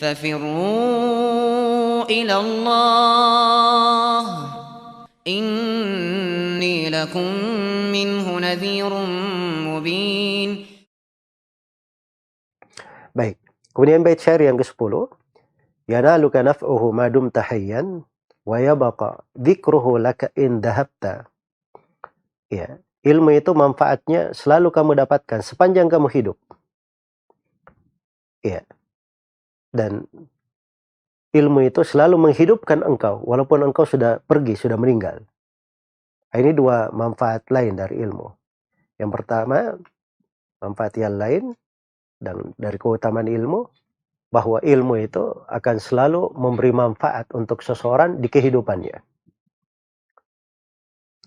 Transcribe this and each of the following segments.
ففروا إلى الله إني لكم منه نذير مبين. Baik. Kemudian bait syair yang ke-10. Yanaluka naf'uhu ma dumta hayyan wa yabqa dzikruhu laka in dhahabta. Ya, ilmu itu manfaatnya selalu kamu dapatkan sepanjang kamu hidup. Ya. Dan ilmu itu selalu menghidupkan engkau walaupun engkau sudah pergi, sudah meninggal. Ini dua manfaat lain dari ilmu. Yang pertama, manfaat yang lain dan dari keutamaan ilmu, bahwa ilmu itu akan selalu memberi manfaat untuk seseorang di kehidupannya.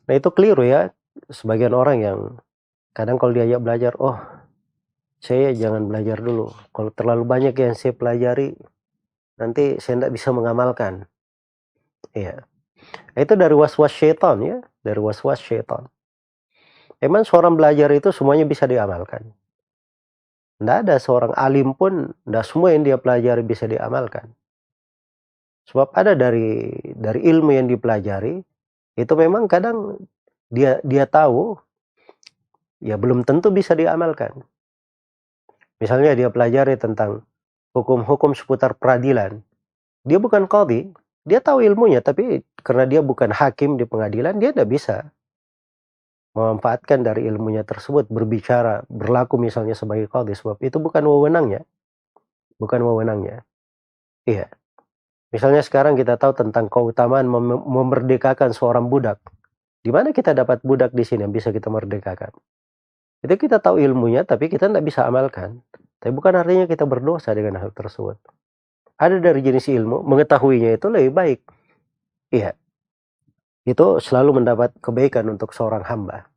Nah, itu keliru ya, sebagian orang yang kadang kalau diajak belajar, oh saya jangan belajar dulu, kalau terlalu banyak yang saya pelajari nanti saya tidak bisa mengamalkan. Iya. Itu dari was-was syaitan ya, dari was-was syaitan. Emang seorang belajar itu semuanya bisa diamalkan? Tidak ada seorang alim pun, tidak semua yang dia pelajari bisa diamalkan. Sebab ada dari ilmu yang dipelajari, itu memang kadang dia tahu, ya belum tentu bisa diamalkan. Misalnya dia pelajari tentang hukum-hukum seputar peradilan. Dia bukan qadhi, dia tahu ilmunya, tapi karena dia bukan hakim di pengadilan, dia tidak bisa memanfaatkan dari ilmunya tersebut, berbicara, berlaku misalnya sebagai qadhi, sebab itu bukan wewenangnya. Bukan wewenangnya. Iya. Misalnya sekarang kita tahu tentang keutamaan memerdekakan seorang budak. Di mana kita dapat budak di sini yang bisa kita merdekakan? Itu kita tahu ilmunya, tapi kita tidak bisa amalkan. Tapi bukan artinya kita berdosa dengan hal tersebut. Ada dari jenis ilmu, mengetahuinya itu lebih baik. Iya. Itu selalu mendapat kebaikan untuk seorang hamba.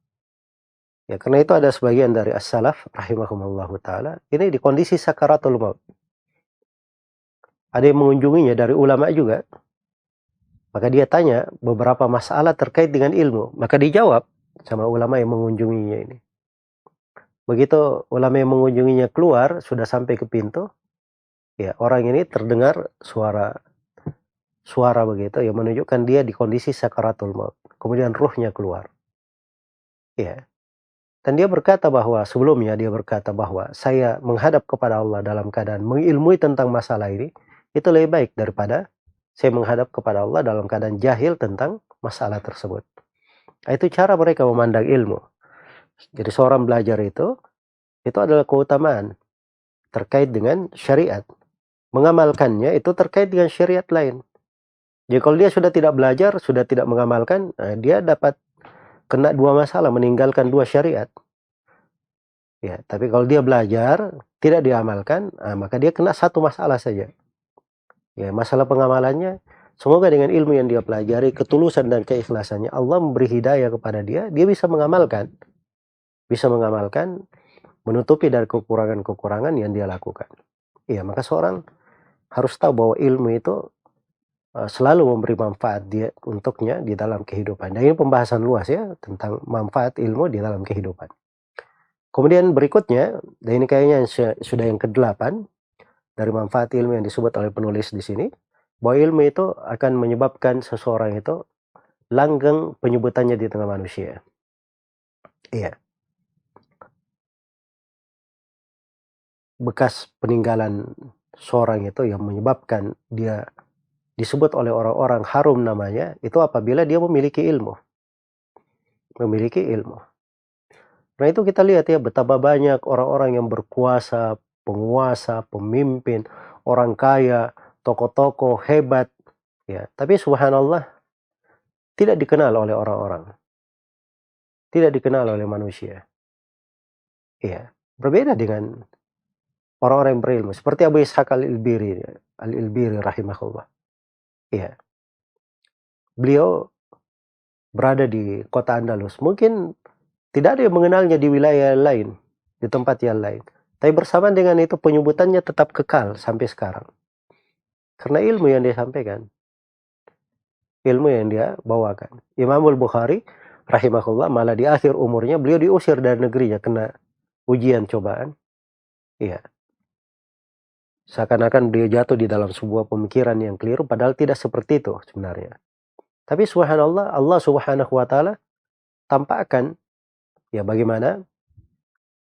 Ya, karena itu ada sebagian dari as-salaf rahimahumullahu taala, ini di kondisi sakaratul maut. Ada yang mengunjunginya dari ulama juga. Maka dia tanya beberapa masalah terkait dengan ilmu, maka dijawab sama ulama yang mengunjunginya ini. Begitu ulama yang mengunjunginya keluar, sudah sampai ke pintu, ya orang ini terdengar suara begitu yang menunjukkan dia di kondisi sakaratul maut. Kemudian ruhnya keluar. Ya. Dan dia berkata bahwa sebelumnya dia berkata bahwa saya menghadap kepada Allah dalam keadaan mengilmui tentang masalah ini, itu lebih baik daripada saya menghadap kepada Allah dalam keadaan jahil tentang masalah tersebut. Itu cara mereka memandang ilmu. Jadi seorang belajar itu adalah keutamaan terkait dengan syariat. Mengamalkannya itu terkait dengan syariat lain. Jadi kalau dia sudah tidak belajar, sudah tidak mengamalkan, dia dapat kena dua masalah, meninggalkan dua syariat. Ya, tapi kalau dia belajar, tidak diamalkan, maka dia kena satu masalah saja. Ya, masalah pengamalannya, semoga dengan ilmu yang dia pelajari, ketulusan dan keikhlasannya, Allah memberi hidayah kepada dia, dia bisa mengamalkan. Bisa mengamalkan, menutupi dari kekurangan-kekurangan yang dia lakukan. Ya, maka seorang harus tahu bahwa ilmu itu selalu memberi manfaat untuknya di dalam kehidupan. Dan ini pembahasan luas ya, tentang manfaat ilmu di dalam kehidupan. Kemudian berikutnya, dan ini kayaknya sudah yang ke-8 dari manfaat ilmu yang disebut oleh penulis di sini, bahwa ilmu itu akan menyebabkan seseorang itu langgeng penyebutannya di tengah manusia. Iya. Bekas peninggalan seorang itu yang menyebabkan dia disebut oleh orang-orang harum namanya, itu apabila dia memiliki ilmu. Memiliki ilmu. Nah itu kita lihat ya, betapa banyak orang-orang yang berkuasa, penguasa, pemimpin, orang kaya, tokoh-tokoh hebat, ya. Tapi subhanallah, tidak dikenal oleh orang-orang. Tidak dikenal oleh manusia. Ya. Berbeda dengan orang-orang yang berilmu. Seperti Abu Ishaq Al-Ilbiri rahimahullah. Ya. Beliau berada di kota Andalus. Mungkin tidak ada yang mengenalnya di wilayah lain, di tempat yang lain. Tapi bersamaan dengan itu penyebutannya tetap kekal sampai sekarang. Karena ilmu yang dia sampaikan. Ilmu yang dia bawakan. Imam Al-Bukhari rahimahullah malah di akhir umurnya beliau diusir dari negerinya kena ujian cobaan. Iya. Seakan-akan dia jatuh di dalam sebuah pemikiran yang keliru, padahal tidak seperti itu sebenarnya. Tapi subhanallah, Allah Subhanahu wa taala tampakkan ya bagaimana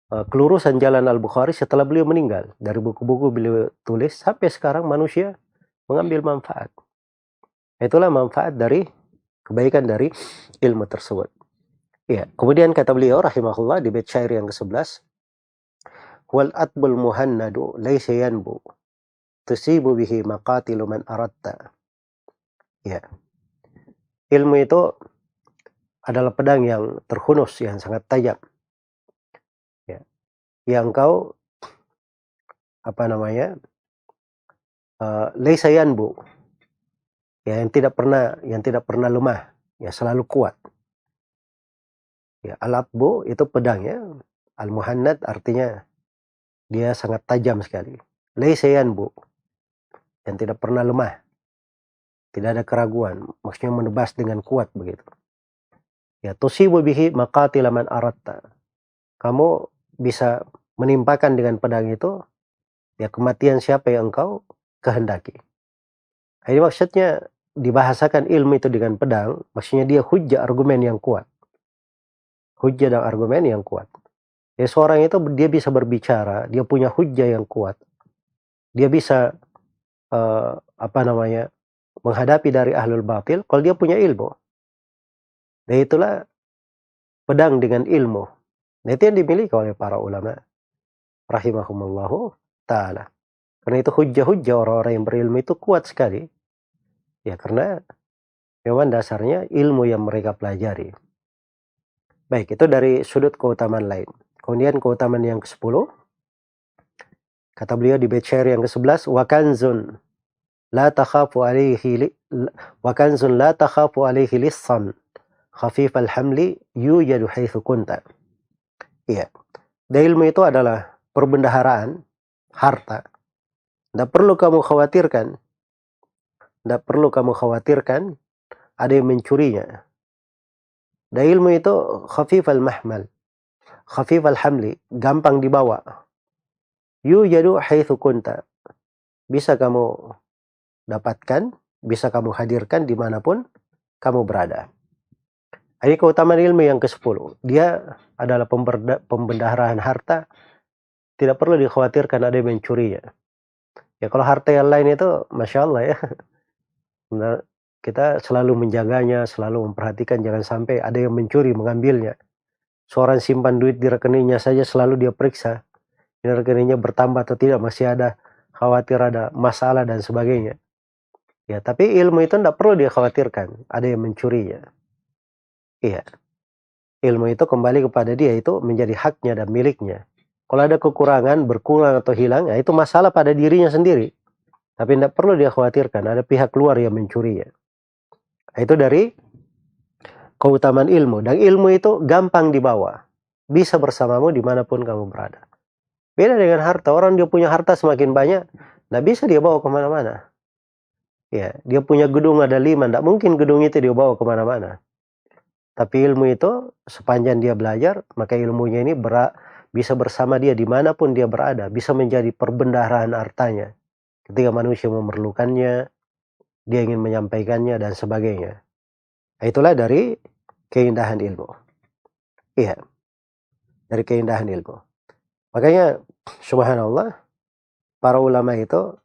kelurusan jalan Al-Bukhari setelah beliau meninggal. Dari buku-buku beliau tulis sampai sekarang manusia mengambil manfaat. Itulah manfaat dari kebaikan dari ilmu tersebut. Ya, kemudian kata beliau rahimahullah di bait syair yang ke-11, wal atbul muhannadu laysa yanbu tusibu bihi maqatilu man aratta. Ya. Ilmu itu adalah pedang yang terhunus, yang sangat tajam. Ya. Yang engkau laysa yanbu. Ya, yang tidak pernah lemah, ya selalu kuat. Ya, al-atbu itu pedangnya, al-muhannad artinya dia sangat tajam sekali. Laysa yanbu, yang tidak pernah lemah. Tidak ada keraguan, maksudnya menebas dengan kuat begitu. Ya, tusibu bihi maqatila man aratta. Kamu bisa menimpakan dengan pedang itu ya kematian siapa yang engkau kehendaki. Ini maksudnya dibahasakan ilmu itu dengan pedang, maksudnya dia hujjah argumen yang kuat. Hujjah dan argumen yang kuat. Ya, seorang itu dia bisa berbicara, dia punya hujjah yang kuat. Dia bisa menghadapi dari ahlul batil kalau dia punya ilmu. Dan itulah pedang dengan ilmu. Nah, itu yang dimiliki oleh para ulama rahimahumullahu ta'ala. Karena itu hujjah-hujjah orang-orang yang berilmu itu kuat sekali. Ya, karena memang dasarnya ilmu yang mereka pelajari. Baik, itu dari sudut keutamaan lain. Kemudian keutamaan yang ke-10, kata beliau di bait syair yang ke-11, wa kanzun la takhafu alaihi lissan khafifal hamli yujadu haitsu kunta. Iya. Dan ilmu itu adalah perbendaharaan harta. Tidak perlu kamu khawatirkan ada yang mencurinya. Dan ilmu itu khafifal hamli, gampang dibawa. Yujadu haitsu kunta. Bisa kamu dapatkan, bisa kamu hadirkan dimanapun kamu berada. Ini keutamaan ilmu yang ke-10. Dia adalah pembendaharaan harta. Tidak perlu dikhawatirkan ada yang mencurinya. Ya, kalau harta yang lain itu Masya Allah ya. Nah, kita selalu menjaganya, selalu memperhatikan jangan sampai ada yang mencuri mengambilnya. Seorang simpan duit di rekeningnya saja selalu dia periksa. Ini rekeningnya bertambah atau tidak, masih ada, khawatir ada masalah dan sebagainya. Ya, tapi ilmu itu tidak perlu dia khawatirkan ada yang mencurinya. Iya. Ilmu itu kembali kepada dia, itu menjadi haknya dan miliknya. Kalau ada kekurangan, berkurang atau hilang, ya itu masalah pada dirinya sendiri. Tapi tidak perlu dia khawatirkan ada pihak luar yang mencurinya. Itu dari keutamaan ilmu. Dan ilmu itu gampang dibawa. Bisa bersamamu dimanapun kamu berada. Beda dengan harta. Orang dia punya harta semakin banyak, tidak bisa dia bawa kemana-mana. Ya, dia punya gedung ada 5, tidak mungkin gedung itu dia bawa kemana-mana. Tapi ilmu itu sepanjang dia belajar, maka ilmunya ini bisa bersama dia dimanapun dia berada. Bisa menjadi perbendaharaan hartanya. Ketika manusia memerlukannya, dia ingin menyampaikannya dan sebagainya. Itulah dari keindahan ilmu. Iya, dari keindahan ilmu. Makanya subhanallah, para ulama itu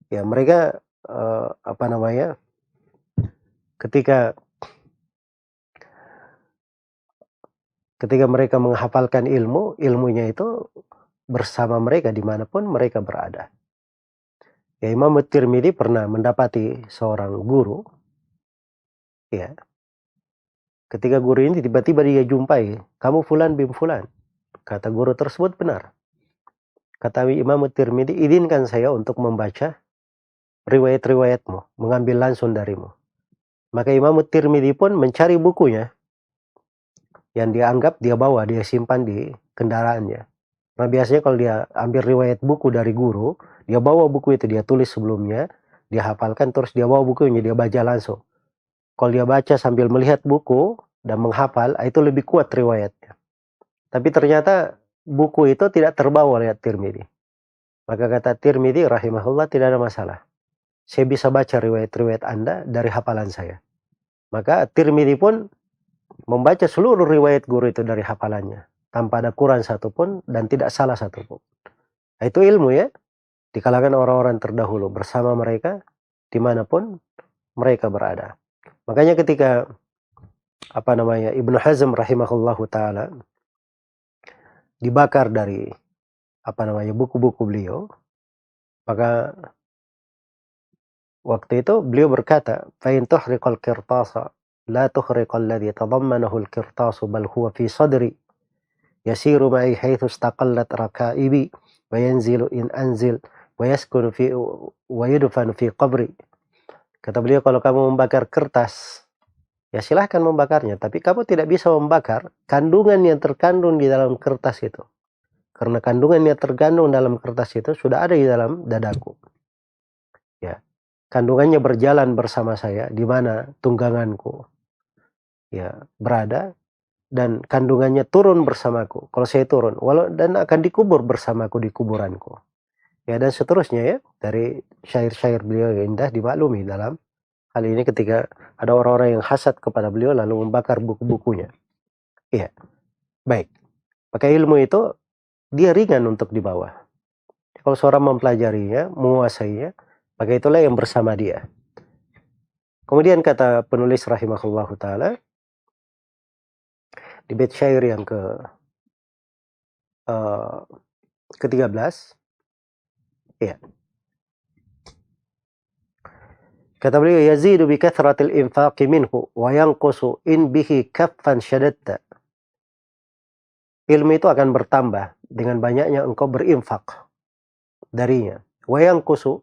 ya mereka ketika mereka menghafalkan ilmunya itu bersama mereka dimanapun mereka berada. Ya, Imam Tirmidzi pernah mendapati seorang guru. Ya, ketika guru ini tiba-tiba dia jumpai, kamu fulan bin fulan. Kata guru tersebut, benar. Kata Imam Tirmidzi, izinkan saya untuk membaca riwayat-riwayatmu, mengambil langsung darimu. Maka Imam Tirmidzi pun mencari bukunya yang dia anggap dia bawa, dia simpan di kendaraannya. Nah, biasanya kalau dia ambil riwayat buku dari guru, dia bawa buku itu, dia tulis sebelumnya, dia hafalkan, terus dia bawa bukunya, dia baca langsung. Kalau dia baca sambil melihat buku dan menghafal, itu lebih kuat riwayatnya. Tapi ternyata buku itu tidak terbawa oleh Tirmidzi. Maka kata Tirmidzi rahimahullah, tidak ada masalah. Saya bisa baca riwayat-riwayat Anda dari hafalan saya. Maka Tirmidzi pun membaca seluruh riwayat guru itu dari hafalannya, tanpa ada kurang satupun dan tidak salah satupun. Nah, itu ilmu ya, di kalangan orang-orang terdahulu bersama mereka dimanapun mereka berada. Makanya ketika Ibnu Hazm rahimahullahu taala dibakar dari buku-buku beliau, maka waktu itu beliau berkata, fa in tuhriqal qirtasa la tuhriqal ladzi tadammanahu al-qirtasu bal huwa fi sadri yasiru ma'i haitsu istaqallat rakaibi wa yanzilu in anzil wa yaskunu fi wa yudfanu fi qabri. Kata beliau, kalau kamu membakar kertas, ya silahkan membakarnya, tapi kamu tidak bisa membakar kandungan yang terkandung di dalam kertas itu. Karena kandungan yang terkandung dalam kertas itu sudah ada di dalam dadaku. Ya, kandungannya berjalan bersama saya di mana tungganganku ya berada, dan kandungannya turun bersamaku kalau saya turun, dan akan dikubur bersamaku di kuburanku. Ya, dan seterusnya ya, dari syair-syair beliau yang indah dimaklumi dalam hal ini ketika ada orang-orang yang hasad kepada beliau lalu membakar buku-bukunya. Iya, baik. Maka ilmu itu dia ringan untuk dibawa. Kalau seorang mempelajarinya, menguasainya, maka itulah yang bersama dia. Kemudian kata penulis rahimahullahu taala di bait syair yang ke-13, ya. Kata beliau, yazidu bi kathratil infaqi minhu wa yanqusu in bihi kaffan syadatta. Ilmu itu akan bertambah dengan banyaknya engkau berinfak darinya. Wa yanqusu,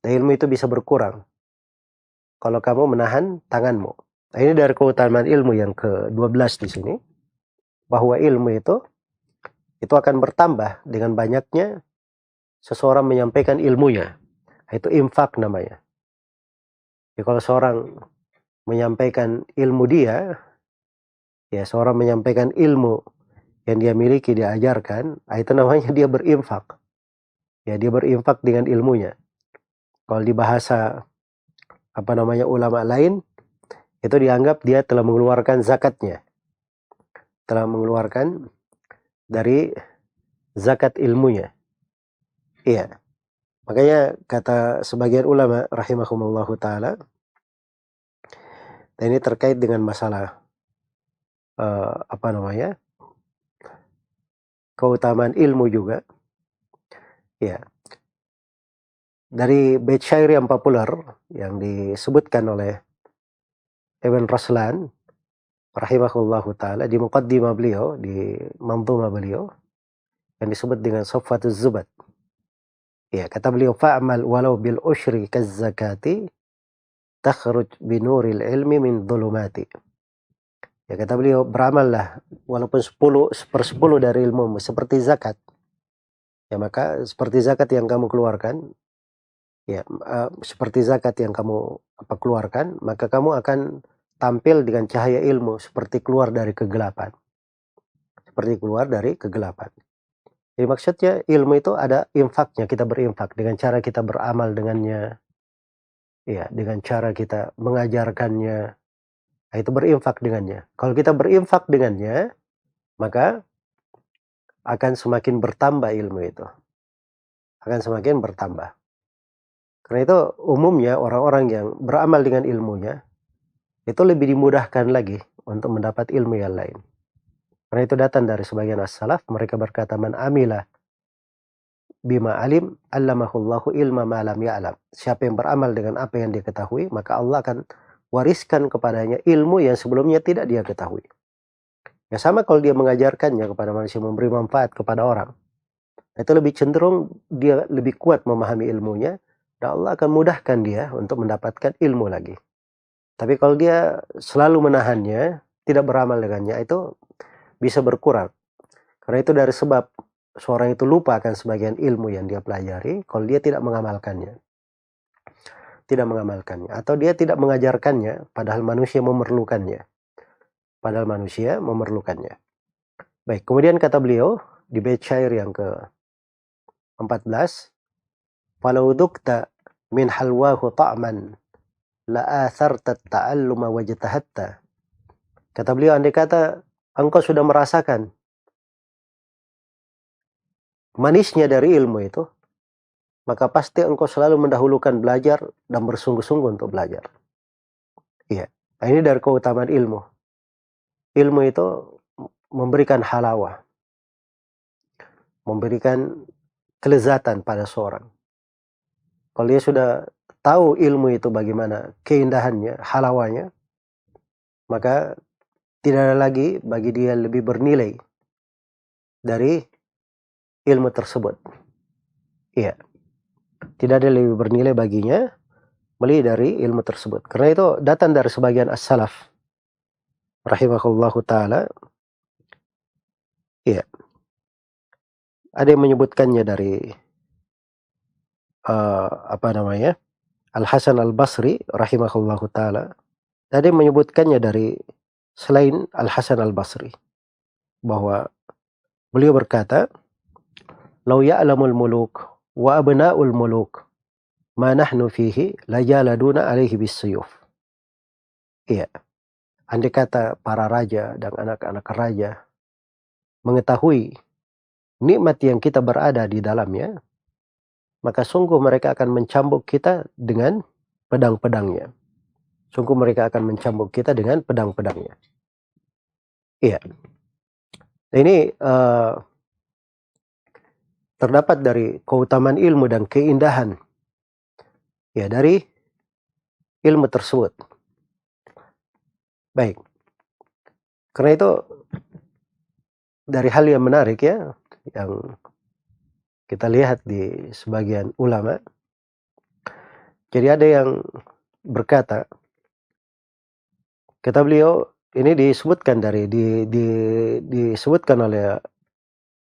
dan ilmu itu bisa berkurang kalau kamu menahan tanganmu. Nah, ini dari keutamaan ilmu yang ke-12 di sini, bahwa ilmu itu akan bertambah dengan banyaknya seseorang menyampaikan ilmunya. Itu infak namanya. Ya, kalau seorang menyampaikan ilmu dia, ya seorang menyampaikan ilmu yang dia miliki, dia ajarkan, itu namanya dia berinfak. Ya, dia berinfak dengan ilmunya. Kalau di bahasa ulama lain, itu dianggap dia telah mengeluarkan zakatnya. Telah mengeluarkan dari zakat ilmunya. Iya. Makanya kata sebagian ulama rahimahumullahu taala, dan ini terkait dengan masalah keutamaan ilmu juga. Ya. Dari bait syair yang populer yang disebutkan oleh Ibn Raslan rahimahullahu taala di muqaddimah beliau, di manzumah beliau yang disebut dengan Safwatuz Zubat. Ya, kata beliau, fa'amal walau bil usyri kaz zakati takhruj binuril ilmi min dhulumati. Ya, kata beliau, beramallah walaupun 10/10 dari ilmu seperti zakat. Ya, maka seperti zakat yang kamu keluarkan, ya, seperti zakat yang kamu keluarkan, maka kamu akan tampil dengan cahaya ilmu seperti keluar dari kegelapan. Seperti keluar dari kegelapan. Jadi maksudnya ilmu itu ada infaknya, kita berinfak dengan cara kita beramal dengannya. Ya, dengan cara kita mengajarkannya. Nah, itu berinfak dengannya. Kalau kita berinfak dengannya, maka akan semakin bertambah ilmu itu. Akan semakin bertambah. Karena itu umumnya orang-orang yang beramal dengan ilmunya, itu lebih dimudahkan lagi untuk mendapat ilmu yang lain. Karena itu datang dari sebagian as-salaf, mereka berkata, man amila bima alim, allamahullahu ilma ma lam ya'lam. Siapa yang beramal dengan apa yang dia ketahui, maka Allah akan wariskan kepadanya ilmu yang sebelumnya tidak dia ketahui. Ya, sama kalau dia mengajarkannya kepada manusia, memberi manfaat kepada orang. Itu lebih cenderung dia lebih kuat memahami ilmunya, dan Allah akan mudahkan dia untuk mendapatkan ilmu lagi. Tapi kalau dia selalu menahannya, tidak beramal dengannya, itu bisa berkurang. Karena itu dari sebab seorang itu lupa akan sebagian ilmu yang dia pelajari kalau dia tidak mengamalkannya. Tidak mengamalkannya. Atau dia tidak mengajarkannya, padahal manusia memerlukannya. Padahal manusia memerlukannya. Baik, kemudian kata beliau, di bait syair yang 14, "Falau dukta min halwahu ta'man la atharta ta'alluma wajtahatta." Kata beliau, andai kata engkau sudah merasakan manisnya dari ilmu itu, maka pasti engkau selalu mendahulukan belajar dan bersungguh-sungguh untuk belajar. Iya. Nah, ini dari keutamaan ilmu. Ilmu itu memberikan halawah, memberikan kelezatan pada seorang. Kalau dia sudah tahu ilmu itu bagaimana keindahannya, halawanya, maka tidak ada lagi bagi dia lebih bernilai dari ilmu tersebut. Iya. Tidak ada lebih bernilai baginya melihat dari ilmu tersebut. Karena itu datang dari sebagian as-salaf rahimahullahu ta'ala. Iya. Ada yang menyebutkannya dari Al-Hasan Al-Basri rahimahullahu ta'ala. Ada yang menyebutkannya dari selain Al-Hasan Al-Basri, bahwa beliau berkata, "Lau ya'lamul muluk wa abna'ul muluk ma nahnu fihi lajaladuna alaihi bisuyuf." Iya. Andai kata para raja dan anak-anak raja mengetahui nikmat yang kita berada di dalamnya, maka sungguh mereka akan mencambuk kita dengan pedang-pedangnya. Sungguh mereka akan mencambuk kita dengan pedang-pedangnya. Iya. Ini terdapat dari keutamaan ilmu dan keindahan ya dari ilmu tersebut. Baik. Karena itu dari hal yang menarik ya, yang kita lihat di sebagian ulama. Jadi ada yang berkata, kata beliau, ini disebutkan disebutkan oleh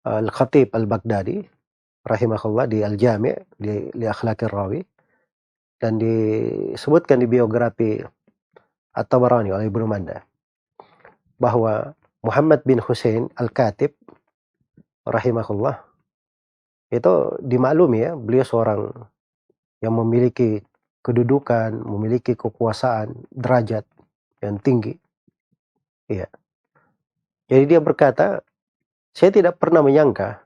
Al-Khatib Al-Baghdadi rahimahullah di Al-Jami' li Akhlaqir Rawi, dan disebutkan di biografi At-Tabarani oleh Ibnu Manda, bahwa Muhammad bin Husain Al-Katib rahimahullah itu dimaklumi ya, beliau seorang yang memiliki kedudukan, memiliki kekuasaan, derajat yang tinggi. Iya. Jadi dia berkata, saya tidak pernah menyangka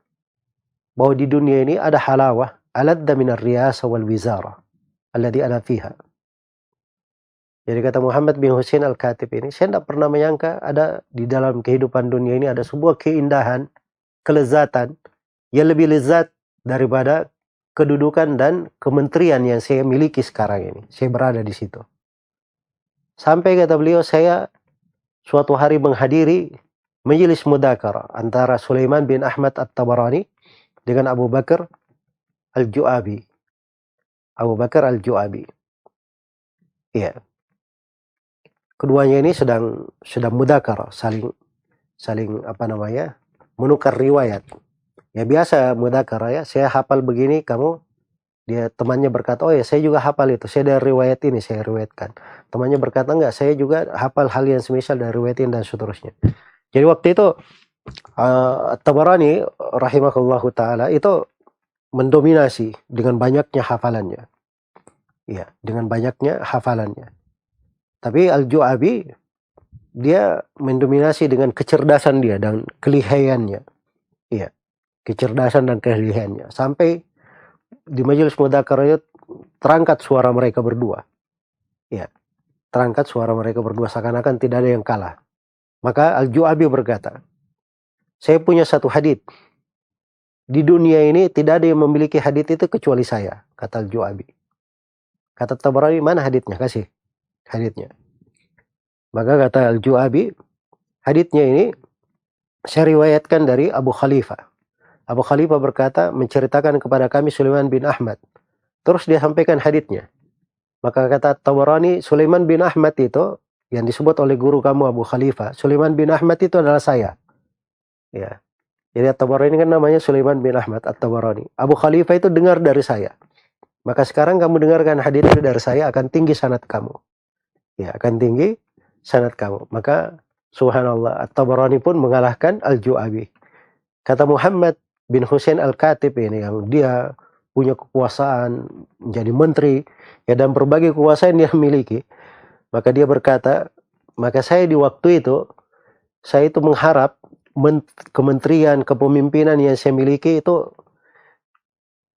bahwa di dunia ini ada halawah aladda minar riyasa wal wizara alladhi ana fiha. Jadi kata Muhammad bin Husain Al-Katib ini, saya tidak pernah menyangka ada di dalam kehidupan dunia ini ada sebuah keindahan, kelezatan yang lebih lezat daripada kedudukan dan kementerian yang saya miliki sekarang ini. Saya berada di situ. Sampai kata beliau, saya suatu hari menghadiri majelis mudzakarah antara Sulaiman bin Ahmad At-Tabarani dengan Abu Bakar Al-Ju'abi. Abu Bakar Al-Ju'abi. Iya. Keduanya ini sedang mudzakarah, saling menukar riwayat. Ya biasa mudzakarah ya, saya hafal begini, dia temannya berkata, oh ya saya juga hafal itu, saya dari riwayat ini saya riwayatkan. Temannya berkata, enggak, saya juga hafal hal yang semisal dari riwayat ini dan seterusnya. Jadi waktu itu At-Tabarani rahimahullahu ta'ala itu mendominasi dengan banyaknya hafalannya. Iya, dengan banyaknya hafalannya. Tapi Al-Ju'abi dia mendominasi dengan kecerdasan dia dan kelihayannya. Iya, kecerdasan dan kelihayannya. Sampai di majelis mudzakarah terangkat suara mereka berdua. Iya, terangkat suara mereka berdua seakan-akan tidak ada yang kalah. Maka Al-Ju'abi berkata, saya punya satu hadits. Di dunia ini tidak ada yang memiliki hadits itu kecuali saya, kata Al-Ju'abi. Kata Tabarani, mana haditsnya? Kasih haditsnya. Maka kata Al-Ju'abi, haditsnya ini saya riwayatkan dari Abu Khalifah. Abu Khalifah berkata, menceritakan kepada kami Sulaiman bin Ahmad. Terus dia sampaikan haditsnya. Maka kata Tabarani, Sulaiman bin Ahmad itu yang disebut oleh guru kamu Abu Khalifah, Sulaiman bin Ahmad itu adalah saya. Ya. Jadi At-Tabarani kan namanya Sulaiman bin Ahmad At-Tabarani. Abu Khalifah itu dengar dari saya. Maka sekarang kamu dengarkan hadits itu dari saya, akan tinggi sanad kamu. Ya, akan tinggi sanad kamu. Maka subhanallah, At-Tabarani pun mengalahkan Al-Ju'abi. Kata Muhammad bin Hussein Al-Khatib ini yang dia punya kekuasaan menjadi menteri ya, dan berbagai kekuasaan dia miliki, maka dia berkata, maka saya di waktu itu saya itu mengharap kementerian kepemimpinan yang saya miliki itu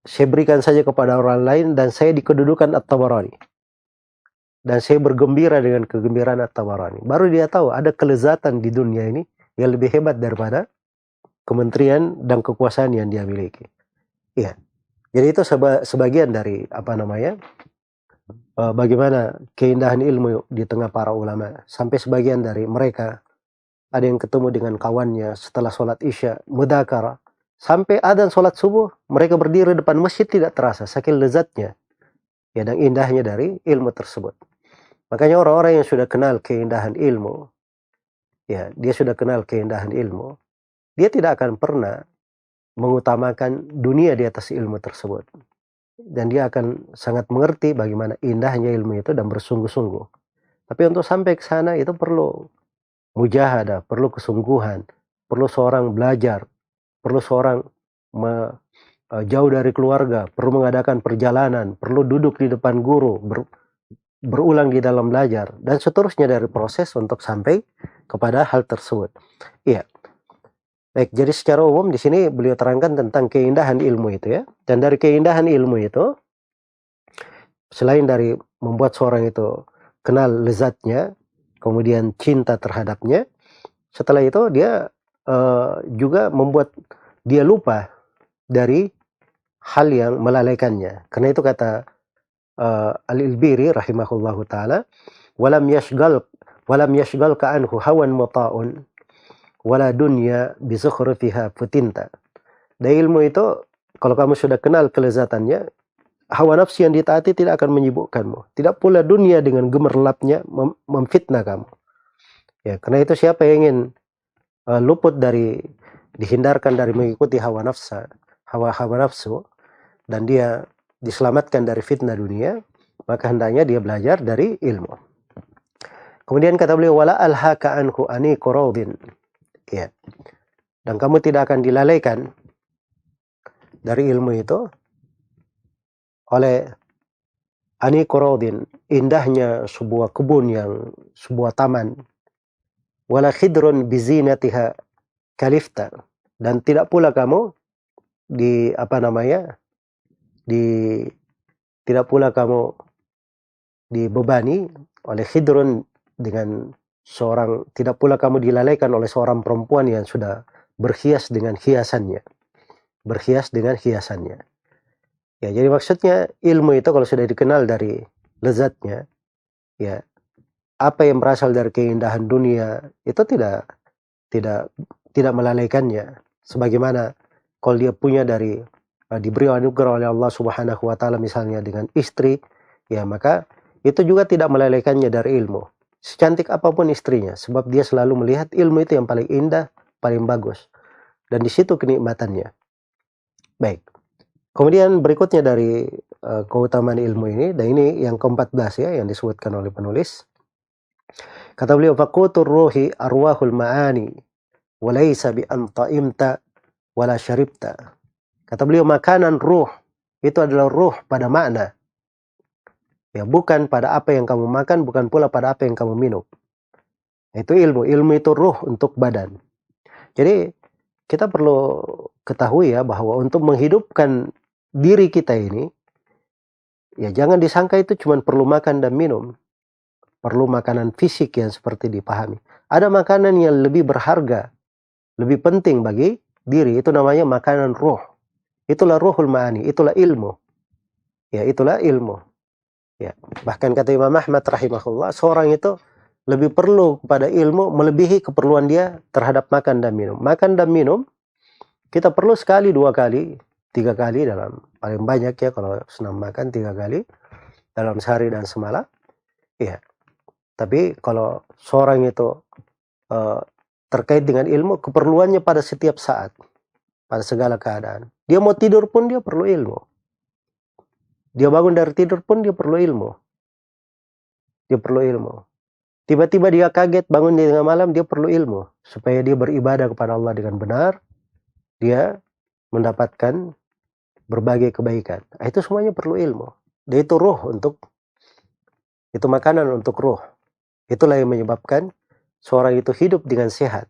saya berikan saja kepada orang lain dan saya di kedudukan At-Tabarani. Dan saya bergembira dengan kegembiraan At-Tabarani. Baru dia tahu ada kelezatan di dunia ini yang lebih hebat daripada kementerian dan kekuasaan yang dia miliki. Iya. Jadi itu sebagian dari bagaimana keindahan ilmu di tengah para ulama. Sampai sebagian dari mereka ada yang ketemu dengan kawannya setelah sholat isya, mudakara. Sampai adzan sholat subuh, mereka berdiri depan masjid tidak terasa, saking lezatnya ya dan indahnya dari ilmu tersebut. Makanya orang-orang yang sudah kenal keindahan ilmu, ya dia sudah kenal keindahan ilmu, dia tidak akan pernah mengutamakan dunia di atas ilmu tersebut. Dan dia akan sangat mengerti bagaimana indahnya ilmu itu dan bersungguh-sungguh. Tapi untuk sampai ke sana itu perlu mujahadah, perlu kesungguhan, perlu seorang belajar, perlu seorang jauh dari keluarga, perlu mengadakan perjalanan, perlu duduk di depan guru, berulang di dalam belajar, dan seterusnya dari proses untuk sampai kepada hal tersebut. Iya. Baik, jadi secara umum di sini beliau terangkan tentang keindahan ilmu itu ya. Dan dari keindahan ilmu itu, selain dari membuat seorang itu kenal lezatnya, kemudian cinta terhadapnya, setelah itu dia juga membuat dia lupa dari hal yang melalaikannya. Karena itu kata Al-Ilbiri rahimahullahu ta'ala, walam yashgal ka'anhu hawan muta'un wala dunya bizukhrufiha futinta. Dan ilmu itu kalau kamu sudah kenal kelezatannya, hawa nafsu yang ditaati tidak akan menyibukkanmu. Tidak pula dunia dengan gemerlapnya memfitnah kamu. Ya, karena itu siapa yang ingin luput dari dihindarkan dari mengikuti hawa nafsu dan dia diselamatkan dari fitnah dunia, maka hendaknya dia belajar dari ilmu. Kemudian kata beliau, wala alhaka anhu ani quraudin. Ya. Dan kamu tidak akan dilalaikan dari ilmu itu oleh ani quraudin, indahnya sebuah kebun yang sebuah taman, wala khidrun bizinatiha kalifta, dan tidak pula kamu tidak pula kamu dibebani oleh khidrun dengan seorang, tidak pula kamu dilalaikan oleh seorang perempuan yang sudah berhias dengan hiasannya. Ya, jadi maksudnya ilmu itu kalau sudah dikenal dari lezatnya, ya apa yang berasal dari keindahan dunia itu tidak melalaikannya. Sebagaimana kalau dia punya diberi anugerah oleh Allah Subhanahu wa taala misalnya dengan istri, ya maka itu juga tidak melalaikannya dari ilmu. Secantik apapun istrinya, sebab dia selalu melihat ilmu itu yang paling indah, paling bagus. Dan di situ kenikmatannya. Baik. Kemudian berikutnya dari keutamaan ilmu ini, dan ini yang ke-14 ya, yang disebutkan oleh penulis. Kata beliau, faqutur ruhi arwahul ma'ani, walaysa bi an ta'imta wala syaribta. Kata beliau, makanan ruh itu adalah ruh pada makna. Ya, bukan pada apa yang kamu makan, bukan pula pada apa yang kamu minum. Itu ilmu. Ilmu itu ruh untuk badan. Jadi kita perlu ketahui ya bahwa untuk menghidupkan diri kita ini, ya jangan disangka itu cuma perlu makan dan minum. Perlu makanan fisik yang seperti dipahami. Ada makanan yang lebih berharga, lebih penting bagi diri. Itu namanya makanan ruh. Itulah ruhul ma'ani, itulah ilmu. Ya, itulah ilmu. Ya, bahkan kata Imam Ahmad rahimahullah, seorang itu lebih perlu kepada ilmu melebihi keperluan dia terhadap makan dan minum. Makan dan minum kita perlu sekali, 2 kali, 3 kali dalam paling banyak ya, kalau senang makan 3 kali dalam sehari dan semalam. Ya. Tapi kalau seorang itu terkait dengan ilmu, keperluannya pada setiap saat, pada segala keadaan. Dia mau tidur pun dia perlu ilmu. Dia bangun dari tidur pun dia perlu ilmu. Tiba-tiba dia kaget bangun di tengah malam, dia perlu ilmu. Supaya dia beribadah kepada Allah dengan benar. Dia mendapatkan berbagai kebaikan. Itu semuanya perlu ilmu. Dan itu itu makanan untuk ruh. Itulah yang menyebabkan seorang itu hidup dengan sehat.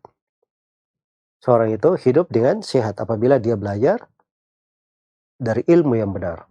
Seorang itu hidup dengan sehat apabila dia belajar dari ilmu yang benar.